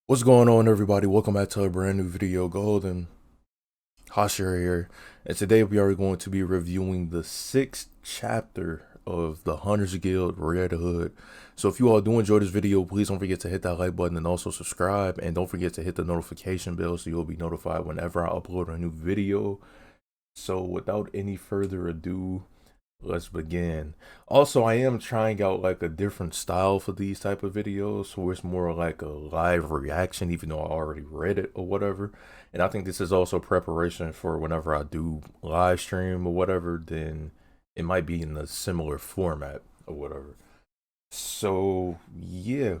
What's going on, everybody? Welcome back to a brand new video. Golden Hashira here, and today we are going to be reviewing the sixth chapter of the Hunters Guild Red Hood. So if you all do enjoy this video, please don't forget to hit that like button and also subscribe, and don't forget to hit the notification bell so you'll be notified whenever I upload a new video. So without any further ado, let's begin. Also, I am trying out like a different style for these type of videos where it's more like a live reaction, even though I already read it or whatever. And I think this is also preparation for whenever I do live stream or whatever, then it might be in a similar format or whatever. So yeah.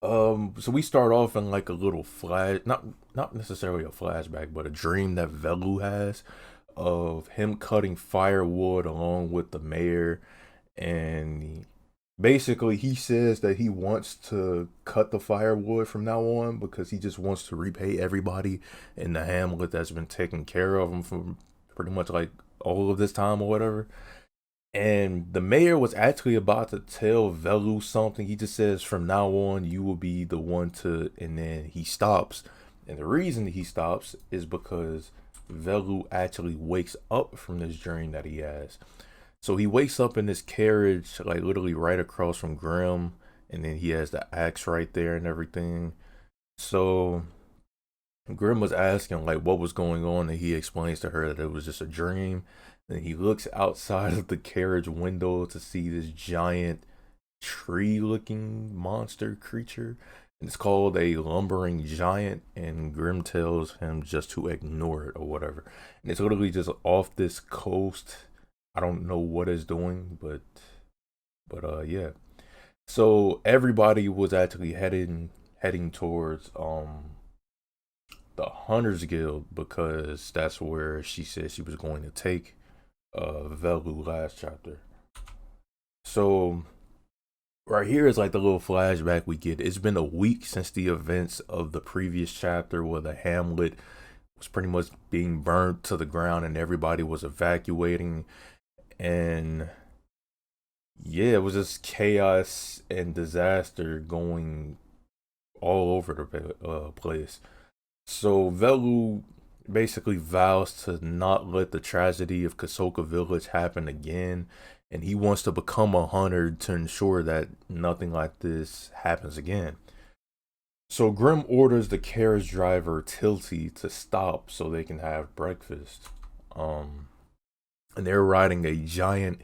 So we start off in like a little flash, not necessarily a flashback, but a dream that Velu has of him cutting firewood along with the mayor, and basically he says that he wants to cut the firewood from now on because he just wants to repay everybody in the hamlet that's been taking care of him for pretty much like all of this time or whatever. And the mayor was actually about to tell Velu something. He just says, from now on, you will be the one to, and then he stops. And the reason he stops is because Velu actually wakes up from this dream that he has. So he wakes up in this carriage, like literally right across from Grim, and then he has the axe right there and everything. So Grim was asking like what was going on, and he explains to her that it was just a dream. And he looks outside of the carriage window to see this giant tree-looking monster creature. And it's called a lumbering giant, and Grim tells him just to ignore it or whatever. And it's literally just off this coast. I don't know what it's doing, but yeah. So everybody was actually heading towards the Hunters Guild because that's where she said she was going to take Velu last chapter. So right here is like the little flashback we get. It's been a week since the events of the previous chapter where the hamlet was pretty much being burned to the ground and everybody was evacuating. And yeah, it was just chaos and disaster going all over the place. So Velu basically vows to not let the tragedy of Kasoka Village happen again, and he wants to become a hunter to ensure that nothing like this happens again. So Grim orders the carriage driver Tilty to stop so they can have breakfast. Um, and they're riding a giant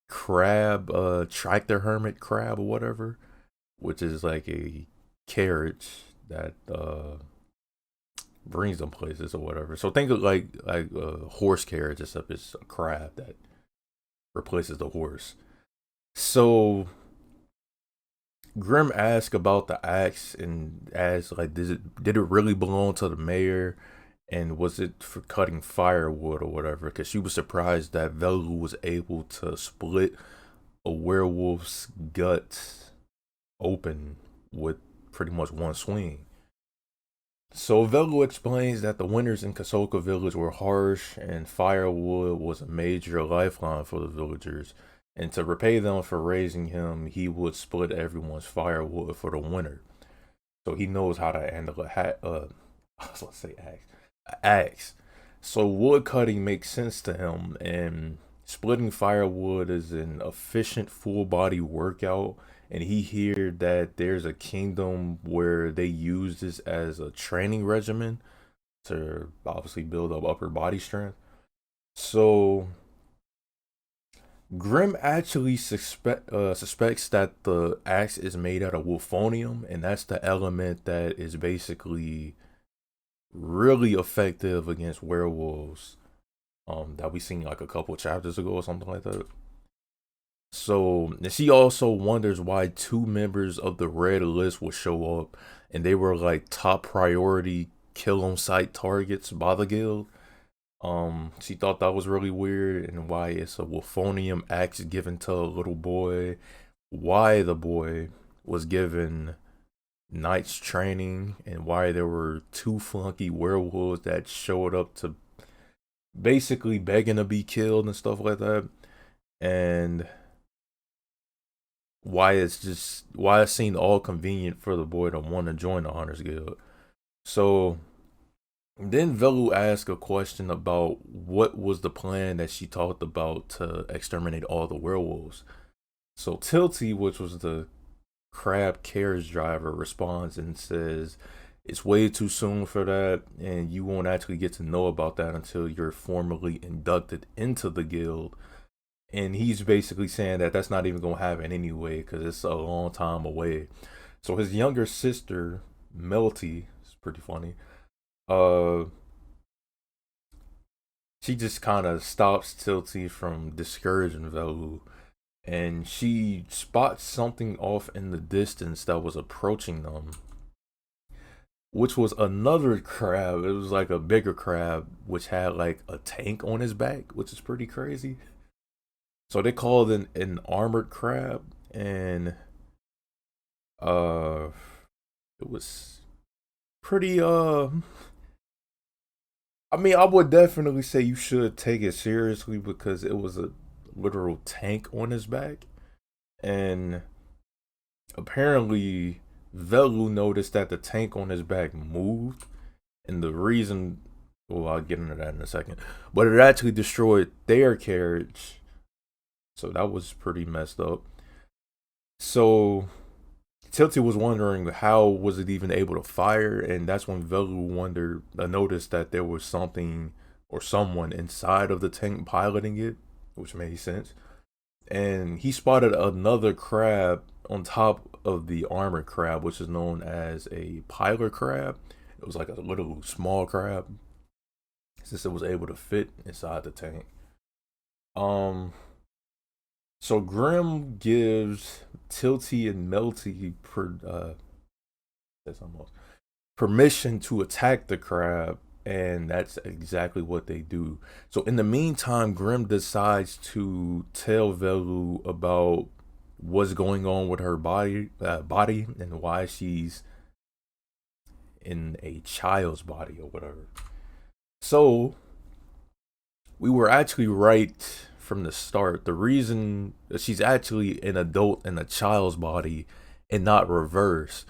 crab, tractor hermit crab or whatever, which is like a carriage that brings them places or whatever. So think of like a horse carriage, except it's a crab that replaces the horse. So Grim asks about the axe and asks like, did it really belong to the mayor? And was it for cutting firewood or whatever? Because she was surprised that Velu was able to split a werewolf's guts open with pretty much one swing. So Velu explains that the winters in Kasoka village were harsh and firewood was a major lifeline for the villagers. And to repay them for raising him, he would split everyone's firewood for the winter. So he knows how to handle let's say axe. So wood cutting makes sense to him, and splitting firewood is an efficient full body workout. And he heard that there's a kingdom where they use this as a training regimen to obviously build up upper body strength. So Grim actually suspects that the axe is made out of wolfonium, and that's the element that is basically really effective against werewolves. That we seen like a couple chapters ago or something like that. So she also wonders why two members of the red list will show up, and they were like top priority kill on sight targets by the guild. She thought that was really weird, and why it's a wolfonium axe given to a little boy. Why the boy was given knight's training, and why there were two flunky werewolves that showed up to basically begging to be killed and stuff like that. And why it seemed all convenient for the boy to want to join the Hunters Guild. So then Velu asked a question about what was the plan that she talked about to exterminate all the werewolves. So Tilty, which was the crab carriage driver, responds and says, "It's way too soon for that, and you won't actually get to know about that until you're formally inducted into the guild." And he's basically saying that that's not even going to happen anyway because it's a long time away. So his younger sister, Melty, is pretty funny. Uh, she just kind of stops Tilty from discouraging Velu, and she spots something off in the distance that was approaching them, which was another crab. It was like a bigger crab, which had like a tank on his back, which is pretty crazy. So they called an armored crab, and uh, it was pretty. I mean, I would definitely say you should take it seriously because it was a literal tank on his back, and apparently Velu noticed that the tank on his back moved, and the reason. Well, I'll get into that in a second, but it actually destroyed their carriage. So that was pretty messed up. So Tilty was wondering how was it even able to fire, and that's when Velu noticed that there was something or someone inside of the tank piloting it, which made sense. And he spotted another crab on top of the armored crab, which is known as a piler crab. It was like a little small crab, since it was able to fit inside the tank. Um, so Grim gives Tilty and Melty permission to attack the crab, and that's exactly what they do. So in the meantime, Grim decides to tell Velu about what's going on with her body, and why she's in a child's body or whatever. So we were actually right from the start. The reason she's actually an adult in a child's body and not reverse,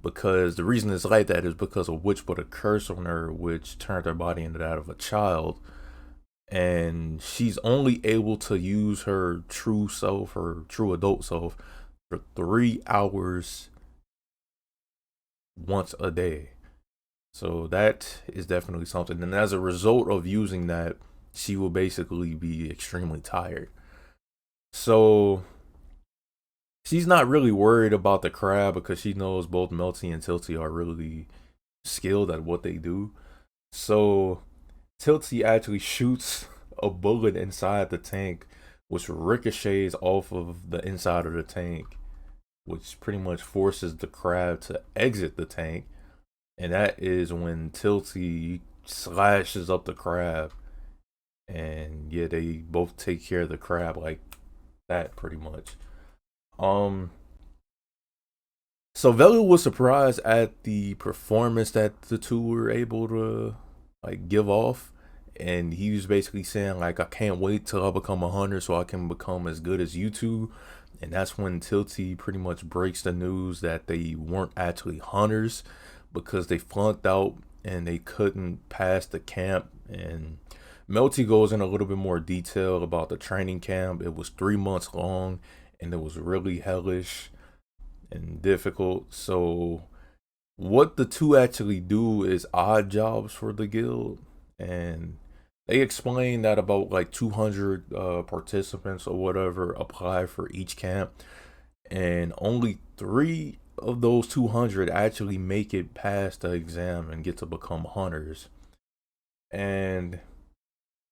because the reason it's like that is because a witch put a curse on her, which turned her body into that of a child, and she's only able to use her true self, her true adult self, for 3 hours once a day. So that is definitely something, and as a result of using that, she will basically be extremely tired. So she's not really worried about the crab because she knows both Melty and Tilty are really skilled at what they do. So Tilty actually shoots a bullet inside the tank, which ricochets off of the inside of the tank, which pretty much forces the crab to exit the tank. And that is when Tilty slashes up the crab. And yeah, they both take care of the crab like that pretty much. So Velu was surprised at the performance that the two were able to like give off, and he was basically saying like, "I can't wait till I become a hunter so I can become as good as you two." And that's when Tilty pretty much breaks the news that they weren't actually hunters because they flunked out and they couldn't pass the camp. And Melty goes in a little bit more detail about the training camp. It was 3 months long and it was really hellish and difficult. So what the two actually do is odd jobs for the guild, and they explain that about like 200 participants or whatever apply for each camp, and only 3 of those 200 actually make it past the exam and get to become hunters. And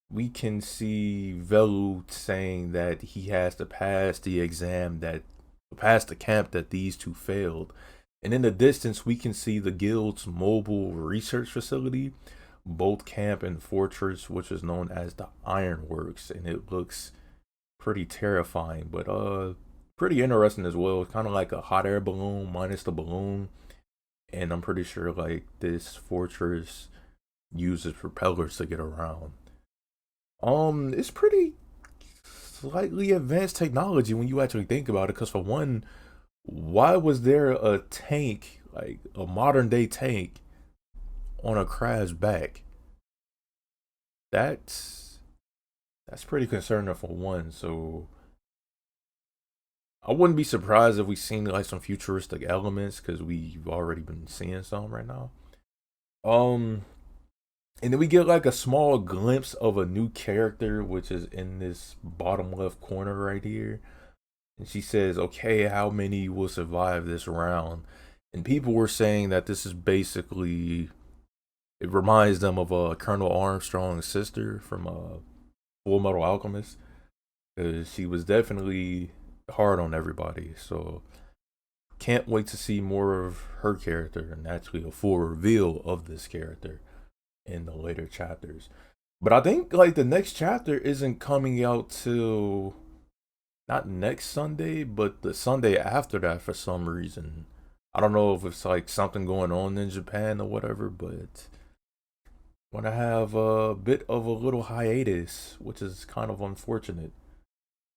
we can see Velu saying that he has to pass the exam, that pass the camp that these two failed. And in the distance, we can see the guild's mobile research facility, both camp and fortress, which is known as the Ironworks, and it looks pretty terrifying, but pretty interesting as well. It's kind of like a hot air balloon minus the balloon, and I'm pretty sure like this fortress uses propellers to get around. It's pretty slightly advanced technology when you actually think about it. Because for one, why was there a tank, like a modern day tank, on a crab's back? That's pretty concerning for one. So I wouldn't be surprised if we seen like some futuristic elements because we've already been seeing some right now. Um, and then we get like a small glimpse of a new character, which is in this bottom left corner right here. And she says, "Okay, how many will survive this round?" And people were saying that this is basically, it reminds them of Colonel Armstrong's sister from Full Metal Alchemist, because she was definitely hard on everybody. So can't wait to see more of her character and actually a full reveal of this character in the later chapters. But I think like the next chapter isn't coming out till not next Sunday, but the Sunday after that for some reason. I don't know if it's like something going on in Japan or whatever, but want to have a bit of a little hiatus, which is kind of unfortunate.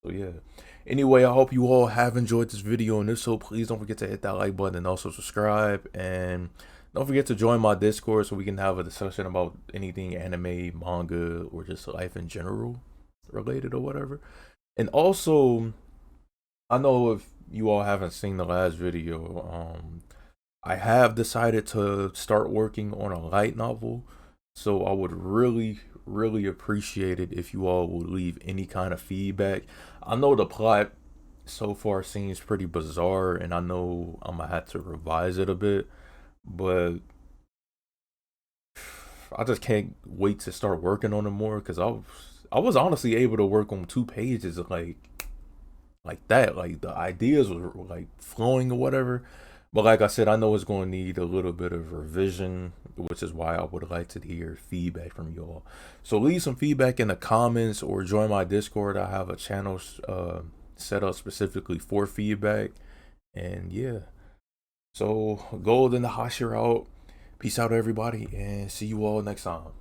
So yeah. Anyway, I hope you all have enjoyed this video, and if so, please don't forget to hit that like button and also subscribe, and don't forget to join my Discord so we can have a discussion about anything anime, manga, or just life in general related or whatever. And also, I know if you all haven't seen the last video, I have decided to start working on a light novel. So I would really appreciate it if you all would leave any kind of feedback. I know the plot so far seems pretty bizarre, and I know I'm gonna have to revise it a bit, but I just can't wait to start working on it more, because I was honestly able to work on 2 pages like that. Like the ideas were like flowing or whatever. But like I said, I know it's going to need a little bit of revision, which is why I would like to hear feedback from you all. So leave some feedback in the comments or join my Discord. I have a channel set up specifically for feedback. And yeah. So goldenhashira out. Peace out, everybody, and see you all next time.